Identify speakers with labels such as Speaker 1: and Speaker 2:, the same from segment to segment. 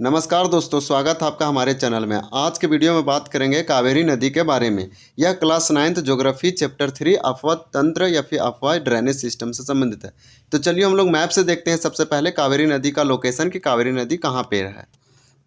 Speaker 1: नमस्कार दोस्तों, स्वागत है आपका हमारे चैनल में। आज के वीडियो में बात करेंगे कावेरी नदी के बारे में। यह क्लास 9th ज्योग्राफी चैप्टर 3 अफवाह तंत्र या फिर अफवाह ड्रेनेज सिस्टम से संबंधित है। तो चलिए हम लोग मैप से देखते हैं सबसे पहले कावेरी नदी का लोकेशन कि कावेरी नदी कहाँ पे है।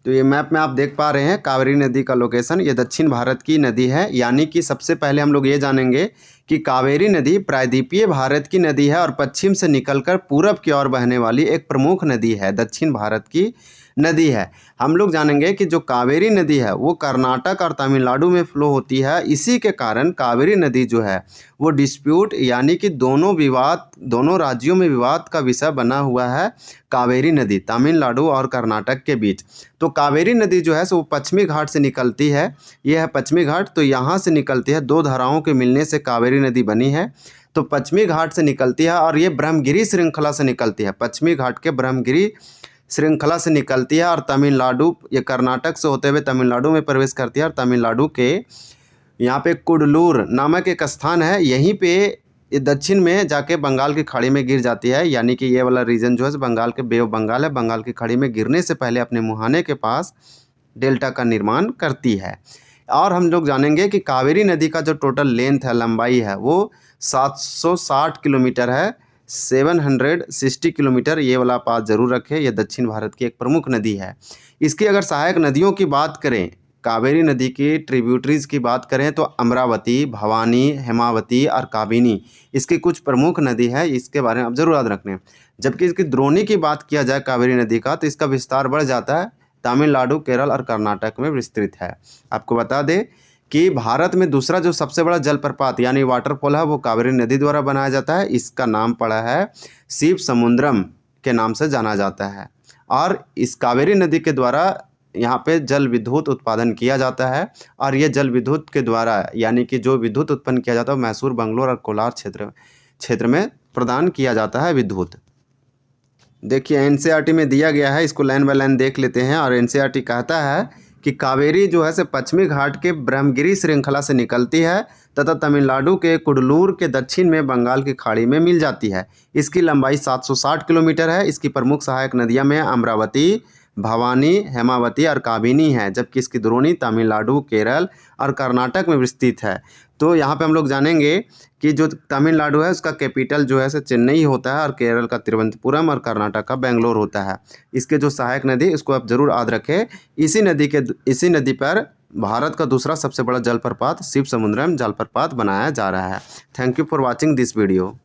Speaker 1: तो ये मैप में आप देख पा रहे हैं कावेरी नदी का लोकेशन। ये दक्षिण भारत की नदी है, यानी कि सबसे पहले हम लोग ये जानेंगे कि कावेरी नदी प्रायद्वीपीय भारत की नदी है और पश्चिम से निकलकर पूरब की ओर बहने वाली एक प्रमुख नदी है, दक्षिण भारत की नदी है। हम लोग जानेंगे कि जो कावेरी नदी है वो कर्नाटक और तमिलनाडु में फ्लो होती है। इसी के कारण कावेरी नदी जो है वो डिस्प्यूट यानी कि दोनों राज्यों में विवाद का विषय बना हुआ है। कावेरी नदी तमिलनाडु और कर्नाटक के बीच। तो कावेरी नदी जो है सो पश्चिमी घाट से निकलती है। यह है पश्चिमी घाट, तो यहाँ से निकलती है। दो धाराओं के मिलने से कावेरी नदी बनी है। तो पश्चिमी घाट से निकलती है और ये ब्रह्मगिरी श्रृंखला से निकलती है। पश्चिमी घाट के ब्रह्मगिरी श्रृंखला से निकलती है और तमिलनाडु, ये कर्नाटक से होते हुए तमिलनाडु में प्रवेश करती है। और तमिलनाडु के यहाँ पे कुडलूर नामक एक स्थान है, यहीं पे ये दक्षिण में जाके बंगाल की खाड़ी में गिर जाती है। यानी कि ये वाला रीजन जो है बंगाल के बे ऑफ बंगाल है। बंगाल की खाड़ी में गिरने से पहले अपने मुहाने के पास डेल्टा का निर्माण करती है। और हम लोग जानेंगे कि कावेरी नदी का जो टोटल लेंथ है, लंबाई है, वो 760 किलोमीटर है, 760 किलोमीटर। ये वाला बात जरूर रखें, ये दक्षिण भारत की एक प्रमुख नदी है। इसकी अगर सहायक नदियों की बात करें, कावेरी नदी की ट्रिब्यूटरीज की बात करें तो अमरावती, भवानी, हेमावती और काबिनी इसकी कुछ प्रमुख नदी है। इसके बारे में आप जरूर याद रखना। जबकि इसकी द्रोणी की बात किया जाए कावेरी नदी का, तो इसका विस्तार बढ़ जाता है, तमिलनाडु, केरल और कर्नाटक में विस्तृत है। आपको बता दें कि भारत में दूसरा जो सबसे बड़ा जलप्रपात यानी वाटरफॉल है वो कावेरी नदी द्वारा बनाया जाता है। इसका नाम पड़ा है शिव समुद्रम के नाम से जाना जाता है। और इस कावेरी नदी के द्वारा यहाँ पे जल विद्युत उत्पादन किया जाता है। और ये जल विद्युत के द्वारा यानी कि जो विद्युत उत्पन्न किया जाता है मैसूर, बंगलोर और कोलार क्षेत्र में प्रदान किया जाता है विद्युत। देखिए एनसीईआरटी में दिया गया है, इसको लाइन बाय लाइन देख लेते हैं। और एनसीईआरटी कहता है कि कावेरी जो है से पश्चिमी घाट के ब्रह्मगिरी श्रृंखला से निकलती है तथा तमिलनाडु के कुडलूर के दक्षिण में बंगाल की खाड़ी में मिल जाती है। इसकी लंबाई 760 किलोमीटर है। इसकी प्रमुख सहायक नदियां में अमरावती, भवानी, हेमावती और काबिनी है। जबकि इसकी द्रोणी तमिलनाडु, केरल और कर्नाटक में विस्तृत है। तो यहाँ पे हम लोग जानेंगे कि जो तमिलनाडु है उसका कैपिटल जो है से चेन्नई होता है और केरल का तिरुवनंतपुरम और कर्नाटक का बेंगलोर होता है। इसके जो सहायक नदी इसको आप जरूर याद रखें। इसी नदी पर भारत का दूसरा सबसे बड़ा जलप्रपात शिव समुद्रम जलप्रपात बनाया जा रहा है। Thank you for watching this video.